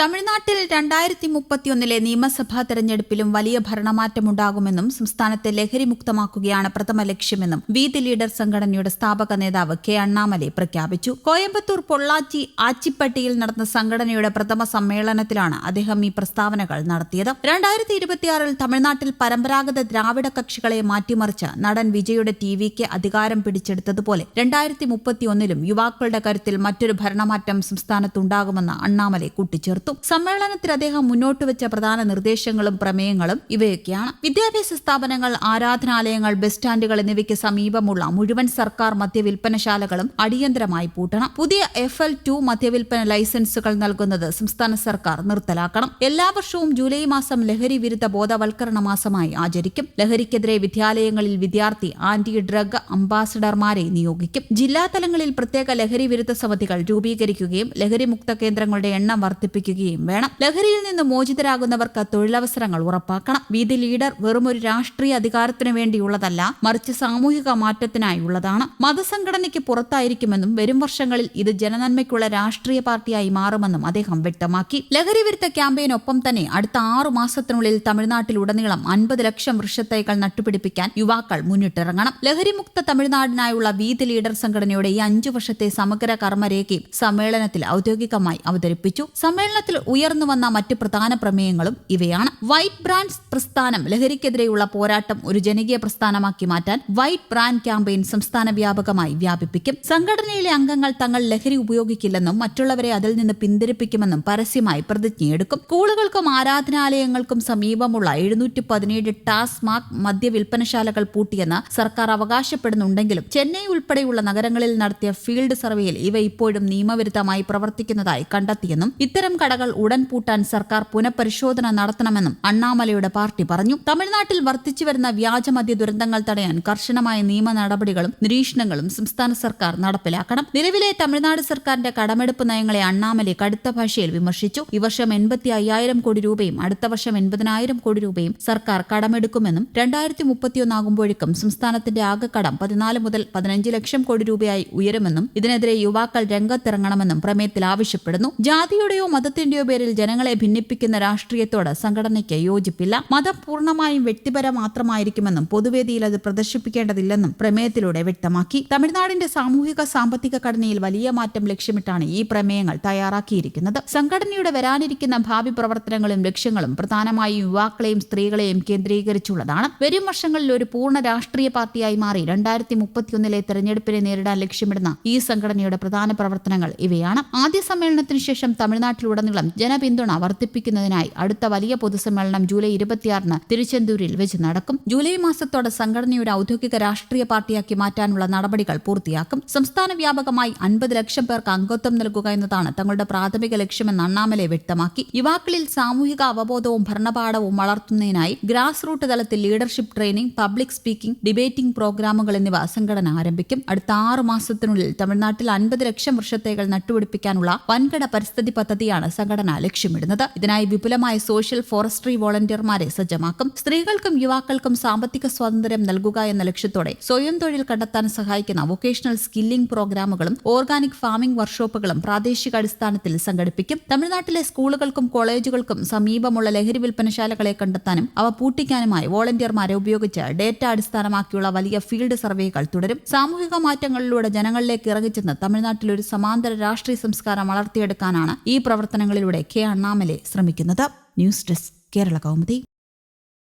തമിഴ്നാട്ടിൽ 2031 നിയമസഭാ തെരഞ്ഞെടുപ്പിലും വലിയ ഭരണമാറ്റമുണ്ടാകുമെന്നും സംസ്ഥാനത്തെ ലഹരിമുക്തമാക്കുകയാണ് പ്രഥമ ലക്ഷ്യമെന്നും വീതി ലീഡർ സംഘടനയുടെ സ്ഥാപക നേതാവ് കെ അണ്ണാമലൈ പ്രഖ്യാപിച്ചു. കോയമ്പത്തൂർ പൊള്ളാച്ചി ആച്ചിപ്പട്ടിയിൽ നടന്ന സംഘടനയുടെ പ്രഥമ സമ്മേളനത്തിലാണ് അദ്ദേഹം ഈ പ്രസ്താവനകൾ നടത്തിയത്. 2026 തമിഴ്നാട്ടിൽ പരമ്പരാഗത ദ്രാവിഡ കക്ഷികളെ മാറ്റിമറിച്ച് നടൻ വിജയുടെ ടിവിക്ക് അധികാരം പിടിച്ചെടുത്തതുപോലെ 2031 യുവാക്കളുടെ കരുത്തിൽ മറ്റൊരു ഭരണമാറ്റം സംസ്ഥാനത്തുണ്ടാകുമെന്ന് അണ്ണാമലൈ കൂട്ടിച്ചേർത്തു. സമ്മേളനത്തിൽ അദ്ദേഹം മുന്നോട്ടുവച്ച പ്രധാന നിർദ്ദേശങ്ങളും പ്രമേയങ്ങളും ഇവയൊക്കെയാണ്. വിദ്യാഭ്യാസ സ്ഥാപനങ്ങൾ, ആരാധനാലയങ്ങൾ, ബസ് സ്റ്റാൻഡുകൾ എന്നിവയ്ക്ക് സമീപമുള്ള മുഴുവൻ സർക്കാർ മദ്യവിൽപ്പനശാലകളും അടിയന്തരമായി പൂട്ടണം. പുതിയ FL2 മദ്യവിൽപ്പന ലൈസൻസുകൾ നൽകുന്നത് സംസ്ഥാന സർക്കാർ നിർത്തലാക്കണം. എല്ലാ വർഷവും ജൂലൈ മാസം ലഹരി വിരുദ്ധ ബോധവൽക്കരണ മാസമായി ആചരിക്കും. ലഹരിക്കെതിരെ വിദ്യാലയങ്ങളിൽ വിദ്യാർത്ഥി ആന്റി ഡ്രഗ് അംബാസഡർമാരെ നിയോഗിക്കും. ജില്ലാതലങ്ങളിൽ പ്രത്യേക ലഹരി വിരുദ്ധ സമിതികൾ രൂപീകരിക്കുകയും ലഹരിമുക്ത കേന്ദ്രങ്ങളുടെ എണ്ണം വർദ്ധിപ്പിക്കുകയും വേണം. ലഹരിയിൽ നിന്ന് മോചിതരാകുന്നവർക്ക് തൊഴിലവസരങ്ങൾ ഉറപ്പാക്കണം. വീതി ലീഡർ വെറുമൊരു രാഷ്ട്രീയ അധികാരത്തിനു വേണ്ടിയുള്ളതല്ല, മറിച്ച് സാമൂഹിക മാറ്റത്തിനായുള്ളതാണ്. മതസംഘടനയ്ക്ക് പുറത്തായിരിക്കുമെന്നും വരും വർഷങ്ങളിൽ ഇത് ജനനന്മയ്ക്കുള്ള രാഷ്ട്രീയ പാർട്ടിയായി മാറുമെന്നും അദ്ദേഹം വ്യക്തമാക്കി. ലഹരി വിരുദ്ധ ക്യാമ്പയിനൊപ്പം തന്നെ അടുത്ത 6 മാസത്തിനുള്ളിൽ തമിഴ്നാട്ടിലുടനീളം 50 ലക്ഷം വൃക്ഷത്തൈകൾ നട്ടുപിടിപ്പിക്കാൻ യുവാക്കൾ മുന്നിട്ടിറങ്ങണം. ലഹരിമുക്ത തമിഴ്നാടിനായുള്ള വീതി ലീഡർ സംഘടനയുടെ ഈ 5 വർഷത്തെ സമഗ്ര കർമ്മരേഖയും സമ്മേളനത്തിൽ ഔദ്യോഗികമായി അവതരിപ്പിച്ചു. സമ്മേളനത്തിൽ ഉയർന്നുവന്ന മറ്റ് പ്രധാന പ്രമേയങ്ങളും ഇവയാണ്. വൈറ്റ് ബ്രാൻഡ്സ് പ്രസ്ഥാനം ലഹരിക്കെതിരെയുള്ള പോരാട്ടം ഒരു ജനകീയ പ്രസ്ഥാനമാക്കി മാറ്റാൻ വൈറ്റ് ബ്രാൻഡ് ക്യാമ്പയിൻ സംസ്ഥാന വ്യാപകമായി വ്യാപിപ്പിക്കും. സംഘടനയിലെ അംഗങ്ങൾ തങ്ങൾ ലഹരി ഉപയോഗിക്കില്ലെന്നും മറ്റുള്ളവരെ അതിൽ നിന്ന് പിന്തിരിപ്പിക്കുമെന്നും പരസ്യമായി പ്രതിജ്ഞയെടുക്കും. സ്കൂളുകൾക്കും ആരാധനാലയങ്ങൾക്കും സമീപമുള്ള 717 ടാസ്മാക് മദ്യവിൽപ്പനശാലകൾ പൂട്ടിയെന്ന് സർക്കാർ അവകാശപ്പെടുന്നുണ്ടെങ്കിലും ചെന്നൈ ഉൾപ്പെടെയുള്ള നഗരങ്ങളിൽ നടത്തിയ ഫീൽഡ് സർവേയിൽ ഇവ ഇപ്പോഴും നിയമവിരുദ്ധമായി പ്രവർത്തിക്കുന്നതായി കണ്ടെത്തിയെന്നും ഇത്തരം കടകൾ ഉടൻ പൂട്ടാൻ സർക്കാർ പുനഃപരിശോധന നടത്തണമെന്നും അണ്ണാമലയുടെ പാർട്ടി പറഞ്ഞു. തമിഴ്നാട്ടിൽ വർദ്ധിച്ചുവരുന്ന വ്യാജമദ്യ ദുരന്തങ്ങൾ തടയാൻ കർശനമായ നിയമ നടപടികളും നിരീക്ഷണങ്ങളും സംസ്ഥാന സർക്കാർ നടപ്പിലാക്കണം. നിലവിലെ തമിഴ്നാട് സർക്കാരിന്റെ കടമെടുപ്പ് നയങ്ങളെ അണ്ണാമലൈ കടുത്ത ഭാഷയിൽ വിമർശിച്ചു. ഈ വർഷം 85,000 കോടി രൂപയും അടുത്ത വർഷം 80,000 കോടി രൂപയും സർക്കാർ കടമെടുക്കുമെന്നും 2031 ആകുമ്പോഴേക്കും സംസ്ഥാനത്തിന്റെ ആകെ കടം 14 മുതൽ 15 ലക്ഷം കോടി രൂപയായി ഉയരുമെന്നും ഇതിനെതിരെ യുവാക്കൾ രംഗത്തിറങ്ങണമെന്നും പ്രമേയത്തിൽ ആവശ്യപ്പെടുന്നു. ജാതിയുടെയോ മതത്തിന്റെയോ പേരിൽ ജനങ്ങളെ ഭിന്നിപ്പിക്കുന്ന രാഷ്ട്രീയത്തോട് സംഘടനയ്ക്ക് യോജിപ്പില്ല. മതം പൂർണ്ണമായും വ്യക്തിപരം മാത്രമായിരിക്കുമെന്നും പൊതുവേദിയിൽ അത് പ്രദർശിപ്പിക്കേണ്ടതില്ലെന്നും പ്രമേയത്തിലൂടെ വ്യക്തമാക്കി. തമിഴ്നാടിന്റെ സാമൂഹിക സാമ്പത്തിക ഘടനയിൽ വലിയ മാറ്റം ലക്ഷ്യമിട്ടാണ് ഈ പ്രമേയങ്ങൾ തയ്യാറാക്കിയിരിക്കുന്നത്. സംഘടനയുടെ വരാനിരിക്കുന്ന ഭാവി പ്രവർത്തനങ്ങളും ലക്ഷ്യങ്ങളും പ്രധാനമായും യുവാക്കളെയും സ്ത്രീകളെയും കേന്ദ്രീകരിച്ചുള്ളതാണ്. വരും വർഷങ്ങളിൽ ഒരു പൂർണ്ണ രാഷ്ട്രീയ പാർട്ടിയായി മാറി 2031 തെരഞ്ഞെടുപ്പിനെ നേരിടാൻ ലക്ഷ്യമിടുന്ന ഈ സംഘടനയുടെ പ്രധാന പ്രവർത്തനങ്ങൾ ഇവയാണ്. ആദ്യ സമ്മേളനത്തിന് ശേഷം തമിഴ്നാട്ടിലുടനീളം ജനപിന്തുണ വർദ്ധിപ്പിക്കുന്നതിനായി അടുത്ത വലിയ പൊതുസമ്മേളനം ജൂലൈ 26 തിരുച്ചെന്തൂരിൽ വെച്ച് നടക്കും. ജൂലൈ മാസത്തോടെ സംഘടനയുടെ ഔദ്യോഗിക രാഷ്ട്രീയ പാർട്ടിയാക്കി മാറ്റാനുള്ള നടപടികൾ പൂർത്തിയാക്കും. സംസ്ഥാന വ്യാപകമായി 50 ലക്ഷം പേർക്ക് അംഗത്വം നൽകുക എന്നതാണ് തങ്ങളുടെ പ്രാഥമിക ലക്ഷ്യമെന്ന് അണ്ണാമലൈ വ്യക്തമാക്കി. യുവാക്കളിൽ സാമൂഹിക അവബോധവും ഭരണപാഠവും വളർത്തുന്നതിനായി ഗ്രാസ് റൂട്ട് തലത്തിൽ leadership training, public speaking, debating പ്രോഗ്രാമുകൾ എന്നിവ സംഘടന ആരംഭിക്കും. അടുത്ത 6 മാസത്തിനുള്ളിൽ തമിഴ്നാട്ടിൽ 50 ലക്ഷം വൃക്ഷത്തൈകൾ നട്ടുപിടിപ്പിക്കാനുള്ള വൻകിട പരിസ്ഥിതി പദ്ധതിയാണ് സംഘടന ലക്ഷ്യമിടുന്നത്. ഇതിനായി വിപുലമായ സോഷ്യൽ ഫോറസ്ട്രി വോളണ്ടിയർമാരെ സജ്ജമാക്കും. സ്ത്രീകൾക്കും യുവാക്കൾക്കും സാമ്പത്തിക സ്വാതന്ത്ര്യം നൽകുക എന്ന ലക്ഷ്യത്തോടെ സ്വയം തൊഴിൽ കണ്ടെത്താൻ സഹായിക്കുന്ന വൊക്കേഷണൽ സ്കില്ലിംഗ് പ്രോഗ്രാമുകളും ഓർഗാനിക് ഫാമിംഗ് വർക്ക്ഷോപ്പുകളും പ്രാദേശികാടിസ്ഥാനത്തിൽ സംഘടിപ്പിക്കും. തമിഴ്നാട്ടിലെ സ്കൂളുകൾക്കും കോളേജുകൾക്കും സമീപമുള്ള ലഹരി വിൽപ്പനശാലകളെ കണ്ടെത്താനും അവ പൂട്ടിക്കാനുമായി വോളണ്ടിയർമാരെ ഉപയോഗിച്ച് ഡേറ്റ അടിസ്ഥാനമാക്കിയുള്ള വലിയ ഫീൽഡ് സർവേകൾ തുടരും. സാമൂഹിക മാറ്റങ്ങളിലൂടെ ജനങ്ങളിലേക്ക് ഇറങ്ങിച്ചെന്ന് തമിഴ്നാട്ടിൽ ഒരു സമാന്തര രാഷ്ട്രീയ സംസ്കാരം വളർത്തിയെടുക്കാനാണ് ഈ പ്രവർത്തനങ്ങളിലൂടെ കെ അണ്ണാമലൈ ശ്രമിക്കുന്നത്. News desk, Kerala Kaumudi.